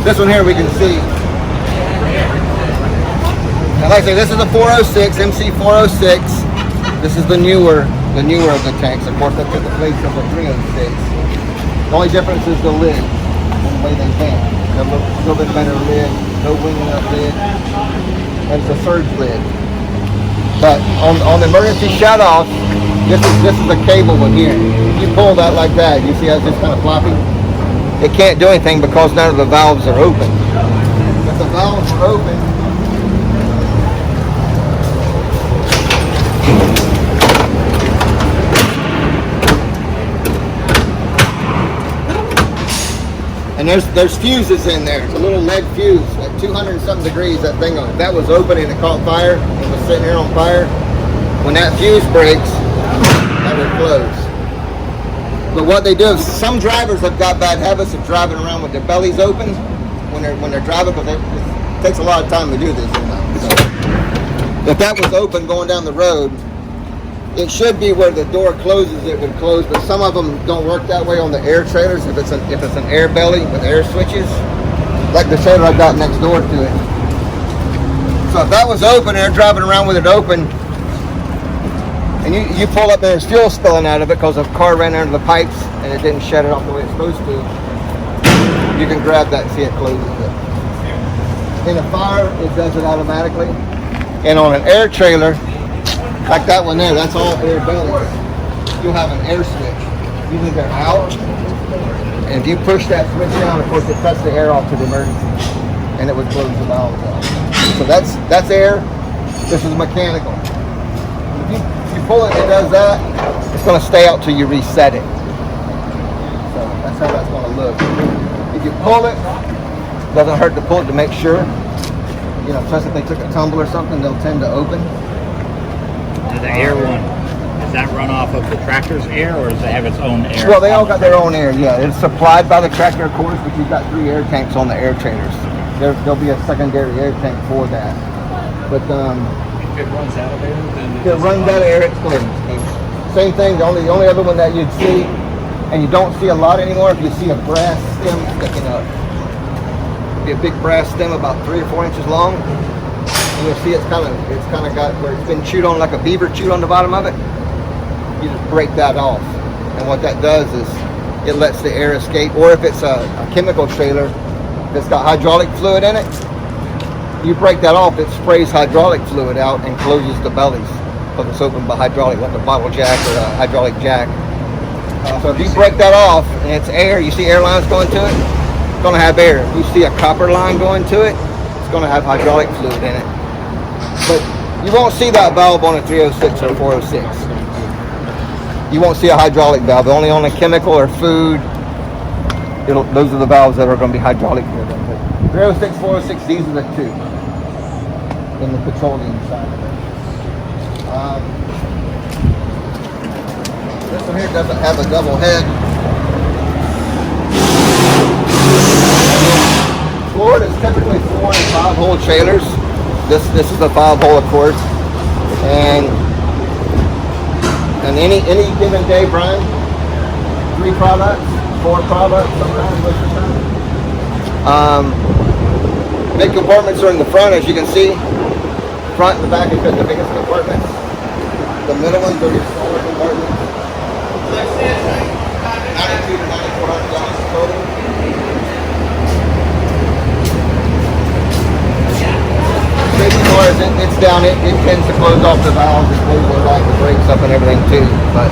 This one here we can see. Now, like I say, this is a 406, MC 406. This is the newer of the tanks. Of course, that took the place of the 306. The only difference is the lid, the way they vent. A little bit better lid, no winging up lid, and it's a surge lid. But on the emergency shut-off, this is a cable one here. If you pull that like that, you see how it's just kind of floppy? It can't do anything because none of the valves are open. If the valves are open, and there's fuses in there. It's a little lead fuse at 200 and something degrees. That thing, if that was open and it caught fire, it was sitting there on fire. When that fuse breaks, that would close. But what they do is some drivers have got bad habits of driving around with their bellies open when they're driving, because it takes a lot of time to do this. So if that was open going down the road, it should be where the door closes, it would close, but some of them don't work that way on the air trailers. If it's an air belly with air switches, like the trailer I got next door to it. So if that was open and they're driving around with it open, and you pull up there, there's fuel spilling out of it because a car ran under the pipes and it didn't shut it off the way it's supposed to, you can grab that and see it closes it. In a fire, it does it automatically. And on an air trailer, like that one there, that's all air bellies. You'll have an air switch. Usually they're out. And if you push that switch down, of course, it cuts the air off to the emergency. And it would close the valve off. So that's air. This is mechanical. If you pull it, it does that. It's going to stay out till you reset it. So that's how that's going to look. If you pull it, it doesn't hurt to pull it to make sure. You know, plus if they took a tumble or something, they'll tend to open. The air one, does that run off of the tractor's air, or does it have its own air? Well, they all got their own air, yeah. It's supplied by the tractor, of course, but you've got 3 air tanks on the air trailers. There'll be a secondary air tank for that. But if it runs out of air, then if it runs out of air, it's closed. Same thing, the only other one that you'd see, and you don't see a lot anymore, if you see a brass stem sticking up. It'd be a big brass stem about 3 or 4 inches long. You'll see it's kind of got where it's been chewed on, like a beaver chewed on the bottom of it. You just break that off, and what that does is it lets the air escape. Or if it's a chemical trailer that's got hydraulic fluid in it, you break that off, it sprays hydraulic fluid out and closes the bellies because it's open by hydraulic, like a bottle jack or a hydraulic jack. So if you break that off and it's air, you see air lines going to it, it's going to have air. If you see a copper line going to it, it's going to have hydraulic fluid in it. But you won't see that valve on a 306 or 406. You won't see a hydraulic valve. Only on a chemical or food, those are the valves that are going to be hydraulic. 306, 406, these are the 2 in the petroleum side of it. This one here doesn't have a double head. Florida's typically 4 and 5 hole trailers. This is a 5 hole, of course, and any given day, Brian, 3 products, 4 products, sometimes. Big compartments are in the front, as you can see. Front and the back is the biggest compartments. The middle ones are your smaller compartments. 92 to 9400 gallons total. It's down, it tends to close off the valves, it closes the back, the brakes up and everything too. But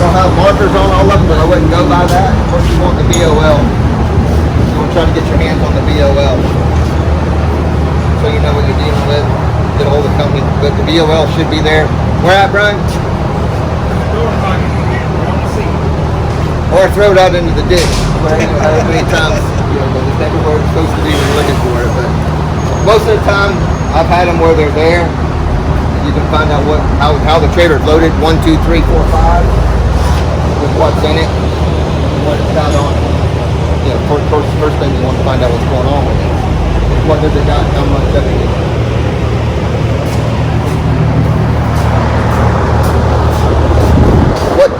they'll have markers on all of them, but I wouldn't go by that. Of course, you want the BOL. You want to try to get your hands on the BOL, so you know what you're dealing with. Get a hold of the company, but the BOL should be there. Where at, Brian? Or throw it out into the ditch. However many times, it's never where it's supposed to be when you're looking for it. But most of the time, I've had them where they're there. You can find out how the trailer is loaded, 1, 2, 3, 4, 5, with what's in it, and what it's got on it. First thing you want to find out what's going on with it. What does it got? How much of it is.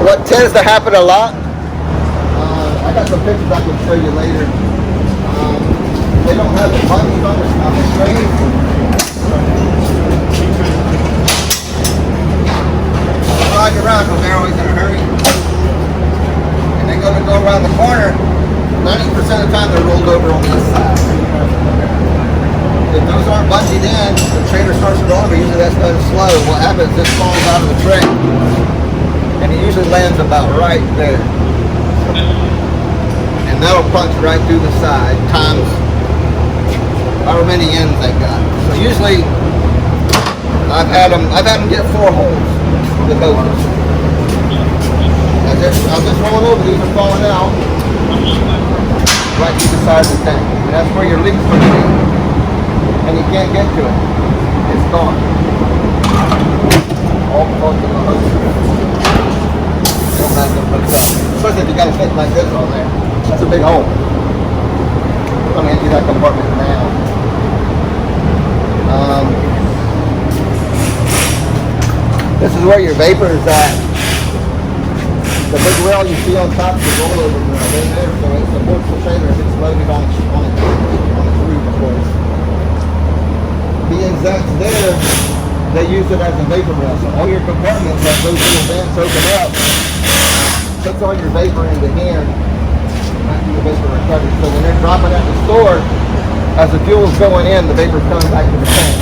What tends to happen a lot, I got some pictures I can show you later. They don't have the buttons on the trays. Ride around because they're always in a hurry. And they go around the corner. 90% of the time they're rolled over on this side. If those aren't bungeed in, the trailer starts to roll over. Usually that's done slow. What happens is it falls out of the tray. And it usually lands about right there. And that'll punch right through the side times however many ends they've got. So usually I've had them get 4 holes with those. I'm just rolling over, these are falling out right through the side of the tank. And that's where your leak's going to be. And you can't get to it. It's gone. All because of the hose. You don't have to put it up. Especially if you got a fit like this on there. That's a big hole. I'm going to empty that compartment now. This is where your vapor is at. The big rail you see on top is the rollover rail. They're there, so it supports the trailer if it's loaded on its roof, of course. Being that's there, they use it as a vapor rail. So all your compartments have those little vents open up, puts all your vapor into here, not the vapor recovery. So when they're dropping at the store, as the fuel's going in, the vapor's coming back to the tank.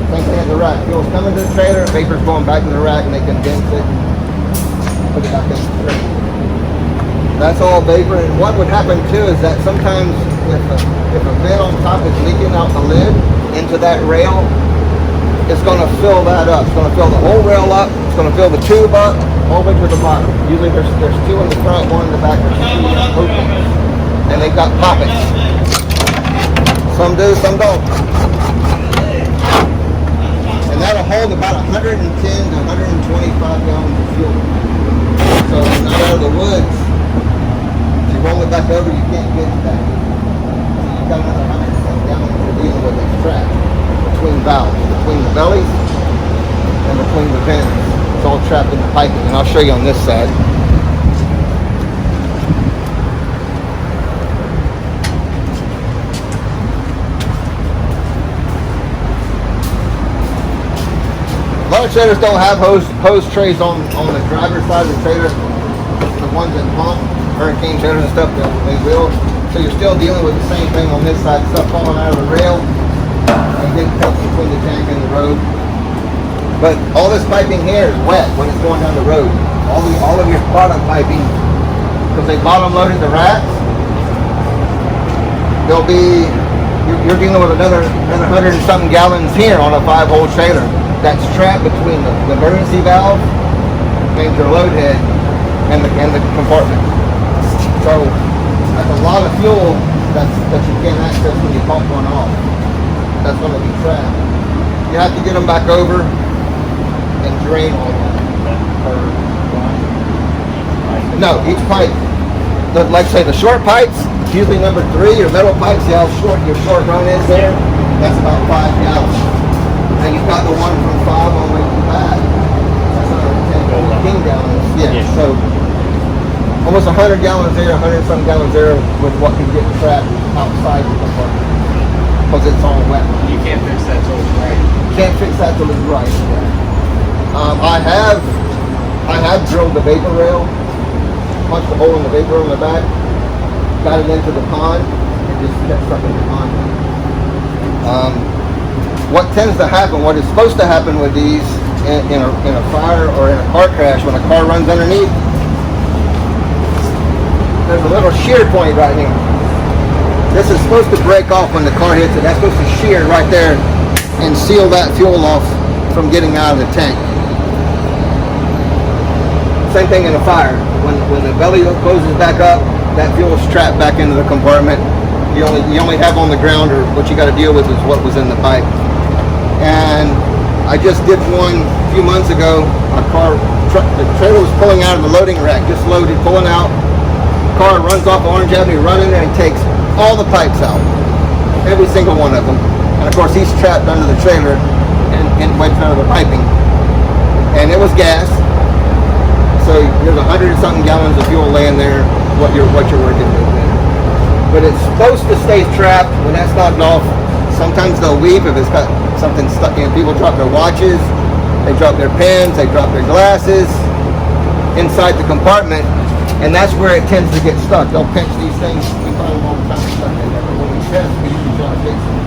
Same thing at the rack. Fuel's coming to the trailer, vapor's going back to the rack, and they condense it and put it back in the trailer. That's all vapor. And what would happen too is that sometimes if a vent on top is leaking out the lid into that rail, it's going to fill that up. It's going to fill the whole rail up. It's going to fill the tube up all the way to the bottom. Usually there's 2 in the front, 1 in the back. There's 2 openings, and they've got poppets. Some do, some don't. And that'll hold about 110 to 125 gallons of fuel. So it's not out of the woods. If you roll it back over, you can't get to that. You've got another 110 gallons you're dealing with that's trapped between valves, between the bellies and between the vents. It's all trapped in the piping, and I'll show you on this side. A lot of trailers don't have hose trays on the driver's side of the trailer. The ones that pump, hurricane trailers and stuff, they will. So you're still dealing with the same thing on this side, stuff falling out of the rail and getting cut between the tank and the road. But all this piping here is wet when it's going down the road. All of your product piping, because they bottom loaded the racks, they'll be, you're dealing with another 100 and something gallons here on a 5-hole trailer. That's trapped between the emergency valve, major load head, and the compartment. So that's a lot of fuel that you can't access when you pump one off. That's going to be trapped. You have to get them back over and drain all of them. No, each pipe. Like say the short pipes, usually number 3, your metal pipes, you have your short run is there. That's about 5 gallons. And you've got the one from 5 all the way to the back. That's another 10, 15 gallons. Yeah, so almost 100 gallons there, 100 some gallons there with what can get trapped outside the compartment. Because it's all wet. You can't fix that till it's right. Can't fix that till it's right. I have drilled the vapor rail, punched a hole in the vapor rail in the back, got it into the pond, and just kept stuck in the pond. What tends to happen, what is supposed to happen with these in a fire or in a car crash, when a car runs underneath, there's a little shear point right here. This is supposed to break off when the car hits it. That's supposed to shear right there and seal that fuel off from getting out of the tank. Same thing in a fire. When the belly closes back up, that fuel is trapped back into the compartment. You only have on the ground, or what you got to deal with is what was in the pipe. And I just did one a few months ago. The trailer was pulling out of the loading rack, just loaded, pulling out. Car runs off Orange Avenue, running there, and takes all the pipes out, every single one of them. And of course, he's trapped under the trailer and wedged under the piping. And it was gas. So there's 100 and something gallons of fuel laying there what you're working with. But it's supposed to stay trapped. When that's knocked off, sometimes they'll weave if it's got something stuck in. People drop their watches, they drop their pens, they drop their glasses inside the compartment, and that's where it tends to get stuck. They'll pinch these things. We find them all the time stuck in there. But when we test, we usually try to fix them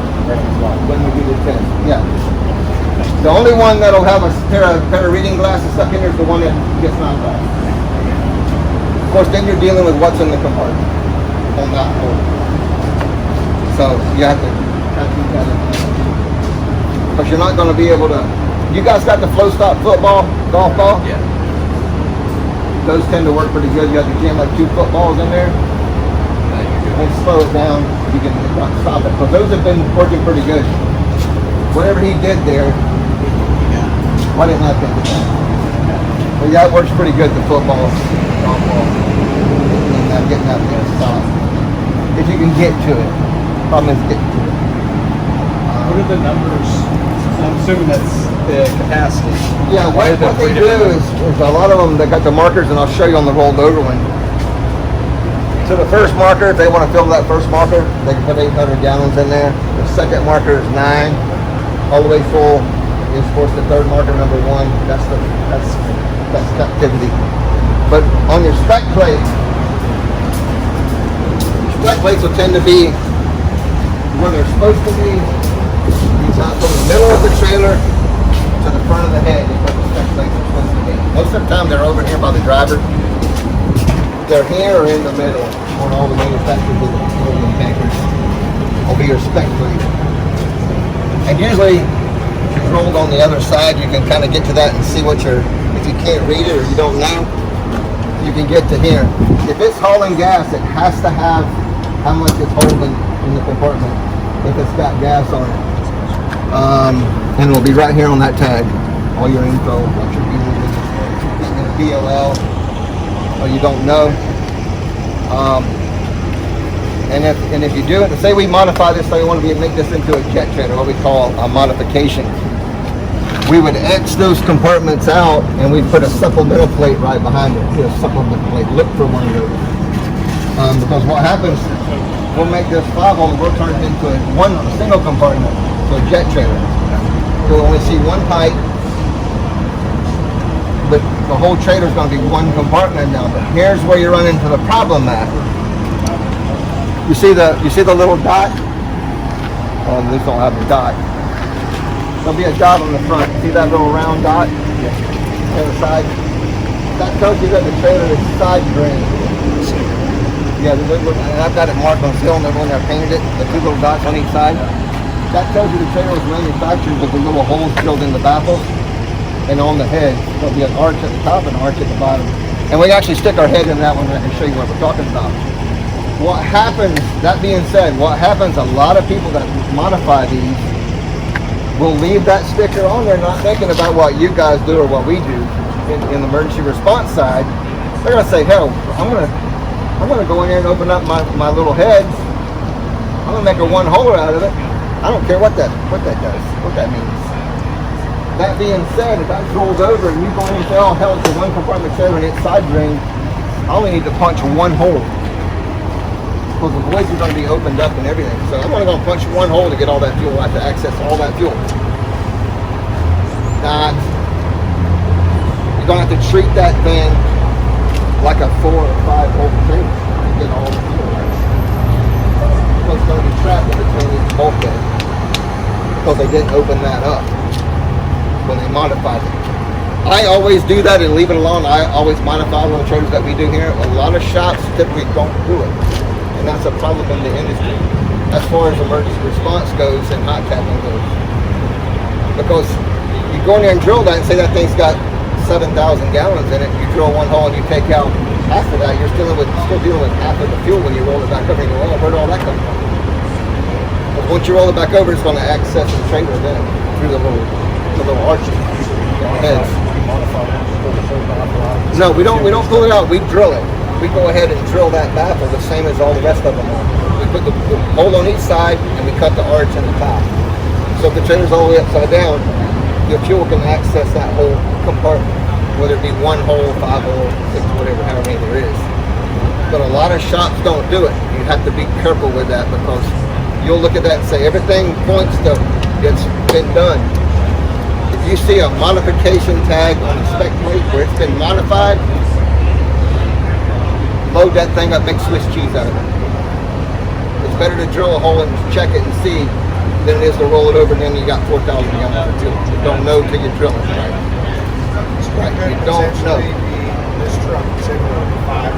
when we do the test. Yeah. The only one that'll have a pair of reading glasses stuck in there is the one that gets knocked off. Of course, then you're dealing with what's in the compartment on that hole. So you have to keep that in mind. Because you're not going to be able to. You guys got the flow stop football, golf ball? Yeah. Those tend to work pretty good. You have to jam like 2 footballs in there and slow it down. You can stop it. But those have been working pretty good. Whatever he did there, why didn't I think of that? But yeah, it works pretty good, the football, golf ball. And getting that thing stopped. If you can get to it. Problem is getting to it. What are the numbers? I'm assuming that's the capacity. Yeah, what they do is a lot of them, they got the markers, and I'll show you on the rolled over one. So the first marker, if they want to fill that first marker, they can put 800 gallons in there. The second marker is 9, all the way full. Is of course the third marker, number 1. That's captivity. But on your spec plate, spec plates will tend to be where they're supposed to be. Not from the middle of the trailer to the front of the head is where the spec plates are supposed to be. Most of the time they're over here by the driver. They're here or in the middle on all the manufacturers of the tankers. Will be your spec plate. And usually if it's rolled on the other side, you can kind of get to that and see what if you can't read it or you don't know, you can get to here. If it's hauling gas, it has to have how much it's holding in the compartment if it's got gas on it. And it'll be right here on that tag. All your info, what you're using, getting a BLL, or you don't know. And if you do it, say we modify this, so we want to make this into a jet trailer, what we call a modification. We would X those compartments out, and we'd put a supplemental plate right behind it. See a supplemental plate. Look for one of those. Because what happens, we'll make this 5-hole, we'll turn it into a single compartment, so a jet trailer. You'll only see one pipe, but the whole trailer is going to be one compartment now. But here's where you run into the problem at. You see the little dot? Oh, this don't have a dot. There'll be a dot on the front. See that little round dot? Yeah. On the side? That tells you that the trailer is side drain. Yeah, and I've got it marked on film. They're when I painted it. The 2 little dots on each side. That tells you the trailer was manufactured with the little holes drilled in the baffle and on the head. There'll be an arch at the top and an arch at the bottom. And we actually stick our head in that one. I can show you what we're talking about. What happens, that being said, what happens, a lot of people that modify these will leave that sticker on there not thinking about what you guys do or what we do in the emergency response side. They're going to say, hell, I'm going to go in there and open up my little head. I'm going to make a 1-holer out of it. I don't care what that does, what that means. That being said, if that rolls over and you go in and say, oh hell, it's a 1 compartment trailer and it's side drain, I only need to punch 1 hole. Because the voids are going to be opened up and everything. So I'm only going to punch 1 hole to get all that fuel. I have to access all that fuel. You're going to have to treat that thing like a 4 or 5 hole trailer to get all the fuel out. So it's going to be trapped in between each bulkhead because they didn't open that up when they modified it. I always do that and leave it alone. I always modify little trailers that we do here. A lot of shops typically don't do it. And that's a problem in the industry as far as emergency response goes and hot tapping goes. Because you go in there and drill that and say that thing's got 7,000 gallons in it, you drill 1 hole and you take out half of that, you're still dealing with half of the fuel when you roll it back over and you go, oh, where'd all that come from? But once you roll it back over, it's going to access the trailer then through the little arches, the heads. No, we don't pull it out, we drill it. We go ahead and drill that baffle the same as all the rest of them are. We put the hole on each side and we cut the arch in the top. So if the trailer's all the way upside down, your fuel can access that whole compartment, whether it be 1 hole, 5 hole, 6, whatever, however many there is. But a lot of shops don't do it. You have to be careful with that because you'll look at that and say everything points to it's been done. If you see a modification tag on a spec plate where it's been modified, load that thing up, make Swiss cheese out of it. It's better to drill a hole and check it and see than it is to roll it over and then you got 4,000 gallons of fuel. You don't know till you drill it, right? Right, you don't know. This truck is able to 5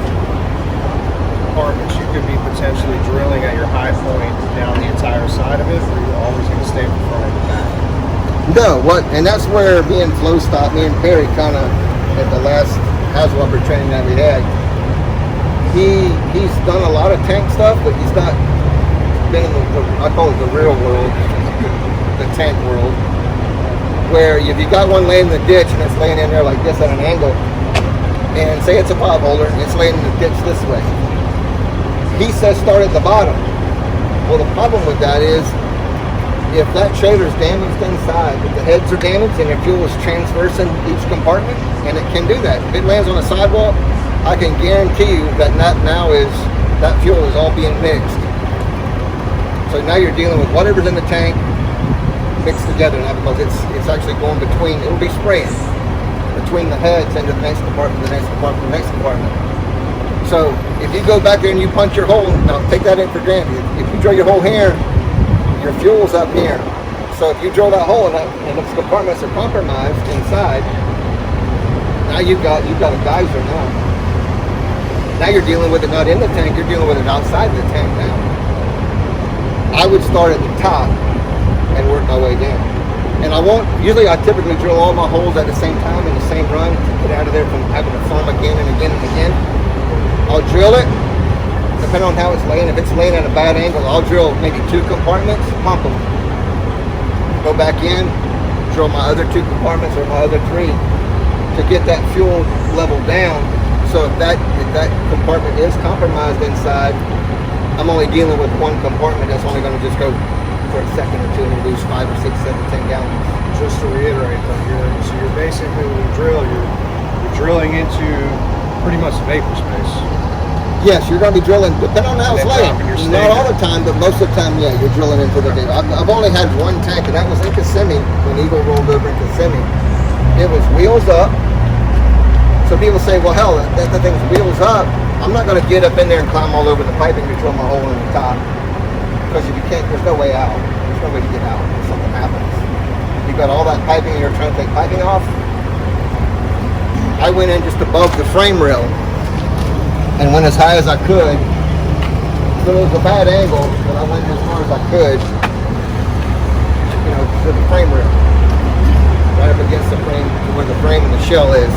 compartments. You could be potentially drilling at your high point down the entire side of it, or you're always going to stay in front of the back. No, and that's where me and Flow Stop, me and Perry kind of, at the last Haswalker training that we had, he's done a lot of tank stuff, but he's not been in I call it the real world, the tank world, where if you got one laying in the ditch and it's laying in there like this at an angle, and say it's a pop holder and it's laying in the ditch this way, he says start at the bottom. Well, the problem with that is if that trailer's damaged inside, if the heads are damaged and your fuel is transversing each compartment, and it can do that. If it lands on a sidewalk, I can guarantee you that that fuel is all being mixed. So now you're dealing with whatever's in the tank mixed together now because it's actually going between, it'll be spraying between the heads into the next compartment, the next compartment, the next compartment. So if you go back there and you punch your hole, now take that in for granted. If you drill your hole here, your fuel's up here. So if you drill that hole and those compartments are compromised inside, now you've got a geyser now. Now you're dealing with it not in the tank, you're dealing with it outside the tank now. I would start at the top and work my way down. And usually I typically drill all my holes at the same time in the same run to get out of there from having to farm again and again and again. I'll drill it, depending on how it's laying. If it's laying at a bad angle, I'll drill maybe 2 compartments, pump them. Go back in, drill my other 2 compartments or my other 3 to get that fuel level down. So if that compartment is compromised inside, I'm only dealing with 1 compartment that's only going to just go for a second or 2 and lose 5 or 6, 7, 10 gallons. Just to reiterate, though, you're basically when you drill, you're drilling into pretty much vapor space. Yes, you're going to be drilling, depending on how it's laying. Not all the time, but most of the time, yeah, you're drilling into the vapor. I've only had 1 tank, and that was in Kissimmee when Eagle rolled over in Kissimmee. It was wheels up. So people say, well, hell, that thing's wheels up. I'm not going to get up in there and climb all over the piping to drill my hole in the top. Because if you can't, there's no way out. There's no way to get out if something happens. You got all that piping and you're trying to take piping off. I went in just above the frame rail and went as high as I could. So it was a bad angle, but I went as far as I could, to the frame rail. Right up against the frame, where the frame and the shell is.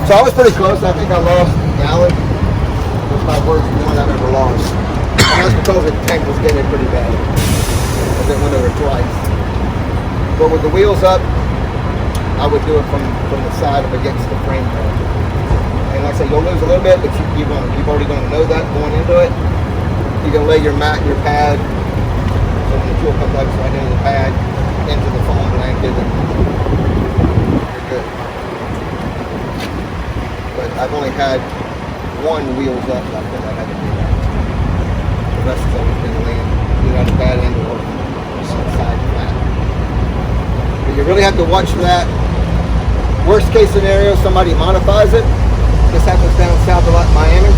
So I was pretty close. I think I lost a gallon. It was my worst one I've ever lost. And that's because the tank was getting pretty bad. I went over twice. But with the wheels up, I would do it from the side up against the frame rail. And like I said, you'll lose a little bit, but you've already going to know that going into it. You can lay your mat, your pad, so when the fuel comes out, it's right into the pad, into the foam blanket, and you're good. But I've only had 1 wheels up like that I had to do that. The rest has always been laying either at a bad angle or on the side flat. But you really have to watch that. Worst case scenario, somebody modifies it. This happens down south a lot in Miami.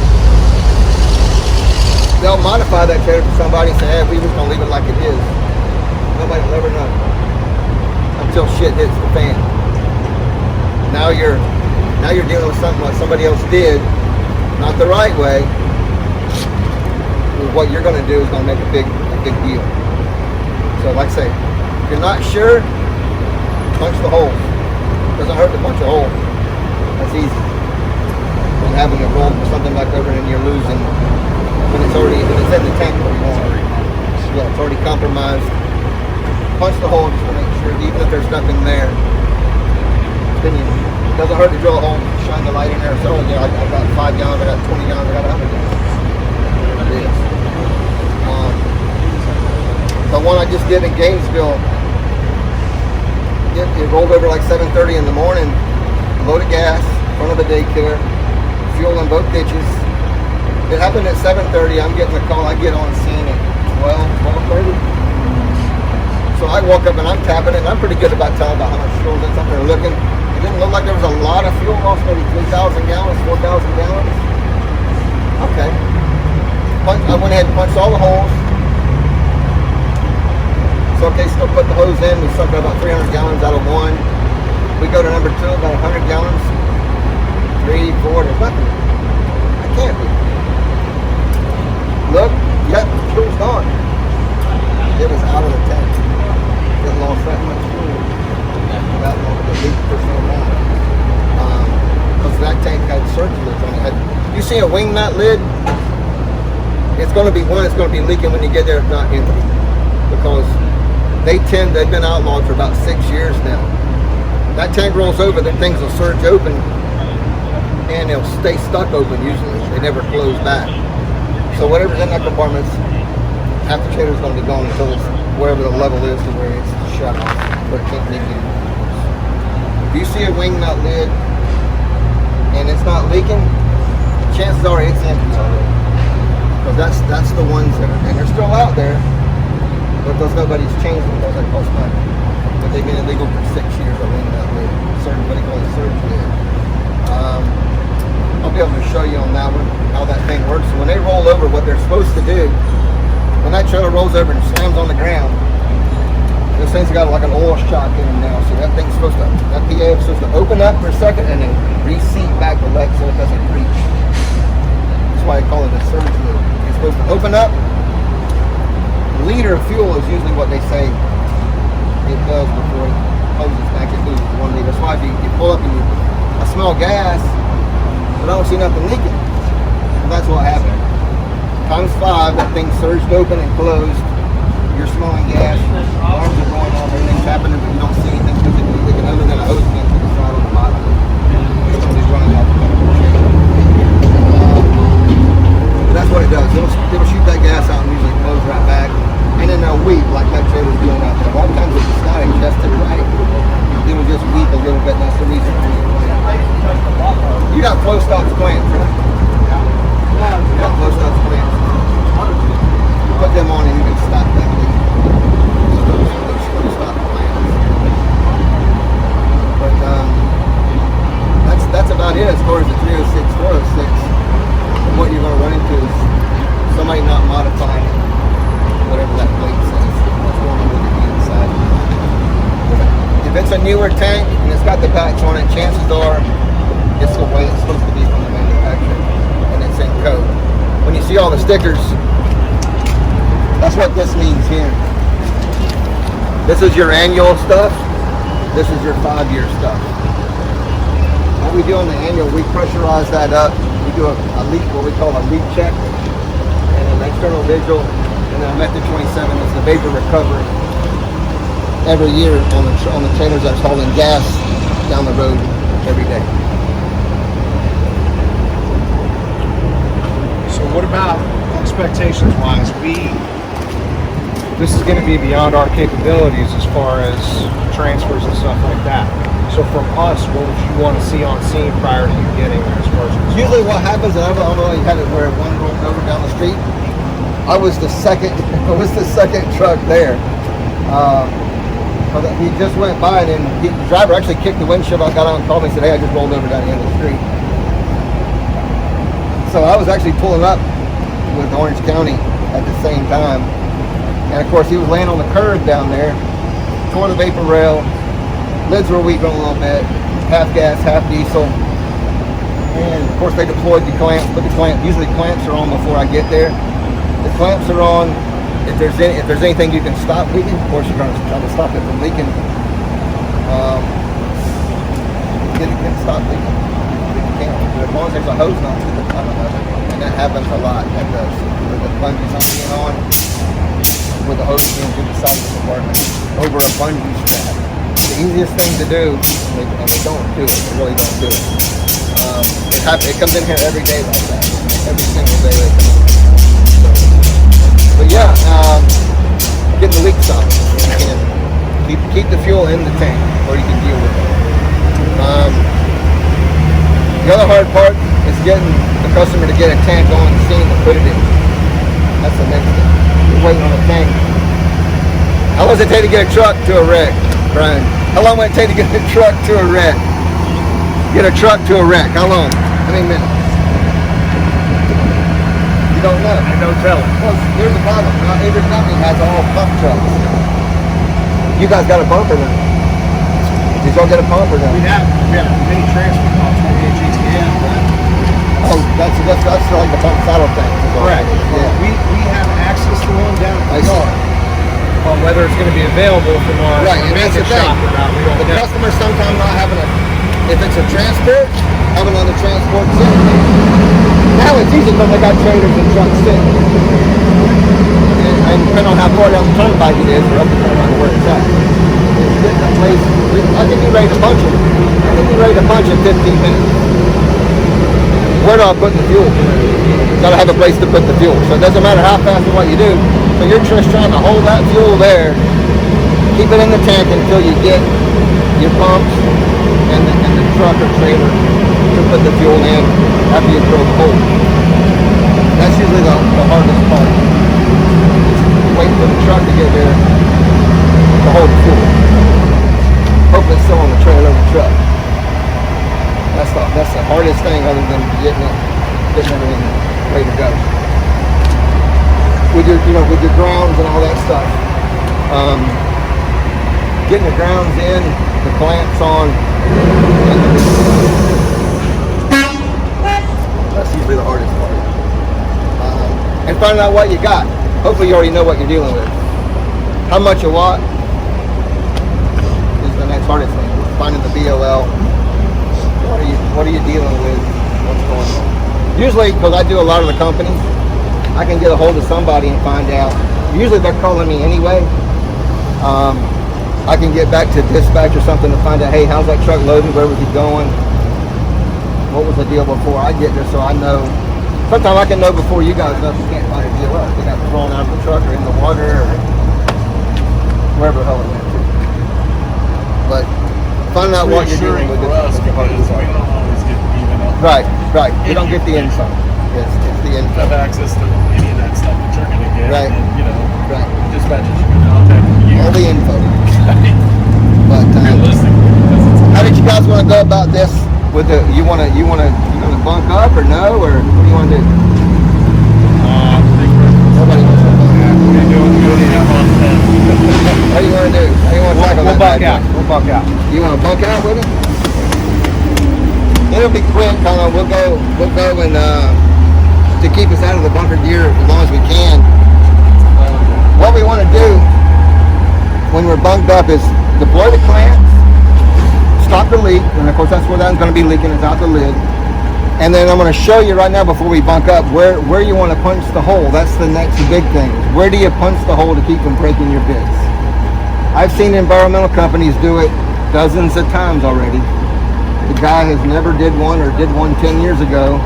They'll modify that trailer for somebody and say, hey, we just gonna leave it like it is. Nobody will ever know until shit hits the fan. Now you're dealing with something like somebody else did, not the right way. What you're gonna do is gonna make a big deal. So like I say, if you're not sure, punch the hole. Doesn't hurt to punch a hole. That's easy. When having a roll for something like over and you're losing when it's in the tank where you want it. Yeah, it's already compromised. Punch the hole just to make sure, even if there's nothing there. Then it doesn't hurt to drill a hole, shine the light in there. So I got 5 gallons, I got 20 gallons, I got 100 gallons. Whatever it is. The one I just did in Gainesville, it rolled over like 7:30 in the morning, load of gas, front of the daycare, fuel in both ditches, It happened at 7:30. I'm getting the call. I get on scene at 12:30. So I walk up and I'm tapping it, and I'm pretty good about telling about how much fuel that's up there looking. It didn't look like there was a lot of fuel loss, maybe 3,000 gallons, 4,000 gallons. Okay. I went ahead and punched all the holes. So okay, still put the hose in. We sucked out about 300 gallons out of one. We go to number 2, about 100 gallons. 3, 4, there's nothing. It can't be. Look, yep, the fuel's gone. It was out of the tank. It lost that much fuel. That long, at least percent amount. Because that tank had surge lids on it. You see a wing nut lid? It's going to be one. It's going to be leaking when you get there, if not empty, because they've been outlawed for about 6 years now. That tank rolls over, then things will surge open, and they'll stay stuck open. Usually, they never close back. So whatever's in that compartment, half the trailer's going to be gone until it's wherever the level is to where it's shut off, where it can't leak anymore. If you see a wing nut lid and it's not leaking, chances are it's empty already. Because that's the ones that are, and they're still out there, because nobody's changed them because they cost money. But they've been illegal for 6 years. A wing nut lid, what they call a surge lid. I'll be able to show you on that one how that thing works. So when they roll over, what they're supposed to do, when that trailer rolls over and slams on the ground, this thing's got like an oil shock in it now. So that thing's supposed to, that PA is supposed to open up for a second and then reseat back the leg so it doesn't breach. That's why I call it a surge lid. It's supposed to open up. A liter of fuel is usually what they say it does before it closes back. It loses 1 liter. That's why if you pull up and I smell gas, but I don't see nothing leaking. And that's what happened. Times 5, that thing surged open and closed. You're smelling gas, alarms are going off, everything's happening, but you don't see anything because it's leaking other than a hose vent to the side on the bottom. It's going to be running out the that's what it does. It'll shoot that gas out and usually close right back. And then they'll weep like that trailer's doing out there. A lot of times it's not adjusted right. It'll just weep a little bit, and that's the reason for it. You got flow stops clamps, right? You got flow stops clamps. You put them on and you can stop that leak. Flow stop clamps. But that's about it as far as the 306, 406. And what you're going to run into is somebody not modifying it, whatever that plate says. What's going on with the inside. If it's a newer tank and it's got the patch on it, chances are it's the way it's supposed to be from the manufacturer, and it's in code. When you see all the stickers, that's what this means here. This is your annual stuff. This is your 5-year stuff. What we do on the annual, we pressurize that up. We do a leak, what we call a leak check, and an external visual, and then a method 27 is the vapor recovery every year on the trailers that's hauling gas down the road every day. So what about expectations wise? This is going to be beyond our capabilities as far as transfers and stuff like that. So from us, what would you want to see on scene prior to you getting there as far as usually what happens, and I don't know, you had it where one rolled over down the street. I was the second truck there. He just went by, and then the driver actually kicked the windshield. I got out and called me and said, hey, I just rolled over down the end of the street. So I was actually pulling up with Orange County at the same time. And of course, he was laying on the curb down there, tore the vapor rail, lids were weeping a little bit, half gas, half diesel. And of course, they deployed the clamps, usually clamps are on before I get there. The clamps are on. If there's anything you can stop leaking, of course you're going to try to stop it from leaking. It can stop leaking. It can. But as long as there's a hose not to the bottom of it, and that happens a lot. That does. With the bungees not being on, with the hose being to the side of the compartment, over a bungee strap. The easiest thing to do, and they don't do it. They really don't do it. It comes in here every day like that. Every single day they come in. But yeah, getting the leak stopped. Keep the fuel in the tank, or you can deal with it. The other hard part is getting the customer to get a tank on the scene to put it in. That's the next thing. You're waiting on a tank. How long does it take to get a truck to a wreck, Brian? How long will it take to get a truck to a wreck? Get a truck to a wreck. How long? How many minutes? You don't know. I don't tell. Well, here's the problem. Not every company has all pump trucks. You guys got a pump or not? Did y'all get a pump or not? We have many transfer pumps, maybe a GTM, but Oh, that's like the pump saddle thing. correct. Yeah. We have access to one down at I the see. yard. Whether it's going to be available from our Right, and that's the maintenance thing. shop or not, we don't The know. customer sometimes not having if it's a transport, having on the transport sitting. Now it's easy because they got trailers and trucks sitting. And depending on how far down the turnpike it is, or up depending on where it's at. It's getting a place. I think you're ready to punch it. I think you're ready to punch in 15 minutes. Where do I put the fuel? Gotta have a place to put the fuel. So it doesn't matter how fast or what you do. So you're just trying to hold that fuel there, keep it in the tank until you get your pumps and the truck or trailer to put the fuel in after you drill the hole. That's usually the hardest part. Waiting for the truck to get there to hold the fuel. Hopefully it's still on the trailer or the truck. That's the hardest thing other than getting everything ready to go. With your grounds and all that stuff. Getting the grounds in, the clamps on. That's usually the hardest part. And finding out what you got. Hopefully you already know what you're dealing with. How much of what is the next hardest thing. Finding the BOL. What are you dealing with? What's going on? Usually, because I do a lot of the companies, I can get a hold of somebody and find out. Usually they're calling me anyway. I can get back to dispatch or something to find out, hey, how's that truck loading? Where was he going? What was the deal before I get there so I know? Sometimes I can know before you guys know if you can't find a deal up. They got thrown out of the truck or in the water or wherever the hell it went to. But finding out what you're dealing with for us is the hardest because we part. don't always get even up. Right. You don't get the info. It's the info. Have access to any of that stuff that you're going to get. Right. And, Right. dispatchers are going to contact you. All the info. But Realistically, because it's how did you guys want to go about this? With the you want to bunk up or no, or what do you want to do? Nobody wants to bunk up. We're doing it. What do you want to do? How do you want to tackle We'll that? buck out. We'll buck out. You want to bunk out with it? It'll be quick. We'll go and to keep us out of the bunker gear as long as we can. What we want to do when we're bunked up is deploy the clamps, stop the leak, and of course that's where that's going to be leaking is out the lid. And then I'm going to show you right now before we bunk up where you want to punch the hole. That's the next big thing. Where do you punch the hole to keep from breaking your bits? I've seen environmental companies do it dozens of times already. The guy has never did one or did one 10 years ago.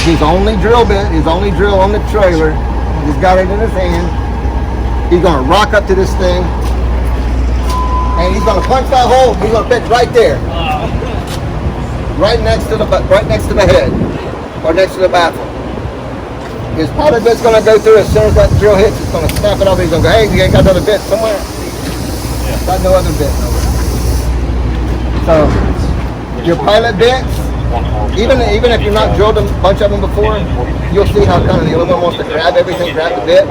His only drill bit, his only drill on the trailer, he's got it in his hand. He's going to rock up to this thing and he's going to punch that hole. He's going to pick right there. Right next to the head, or next to the baffle. His powder bit's gonna go through as soon as that drill hits. It's gonna snap it off. He's gonna go, hey, you ain't got another bit somewhere? Yeah. Got no other bit nowhere. So your pilot bits, even if you're not drilled a bunch of them before, you'll see how kind of the aluminum wants to grab everything, grab the bit.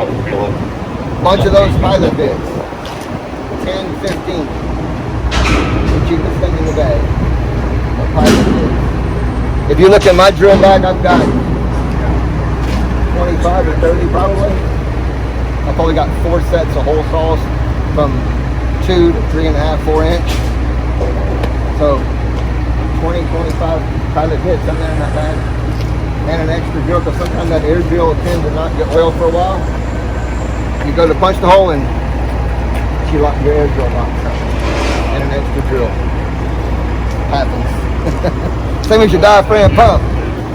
Bunch of those pilot bits, 10, 15. The cheapest thing in the bag. If you look at my drill bag, I've got 25 or 30 probably. I've probably got 4 sets of hole saws from 2 to 3.5, 4 inch. So 20, 25 pilot bits in there in that bag. And an extra drill, because sometimes that air drill tends to not get oil for a while. You go to punch the hole and your air drill locks up. And an extra drill. Happens. Same as your diaphragm pump.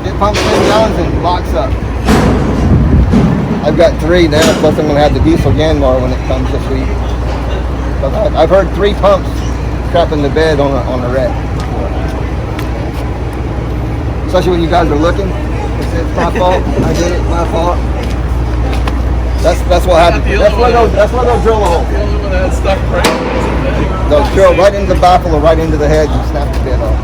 It pumps 10 gallons and locks up. I've got 3 now, plus I'm going to have the diesel Yanmar when it comes this week. But I've heard 3 pumps crapping the bed on a wreck. Especially when you guys are looking. It's my fault. I did it. My fault. That's what happened. That's where they'll drill a hole. The only one that had stuck right in They'll drill right into the baffle or right into the hedge and snap the bit off.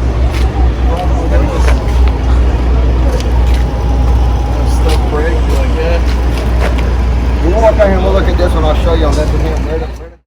stuck brake, like, yeah. We'll walk down here and we'll look at this one. I'll show you on that.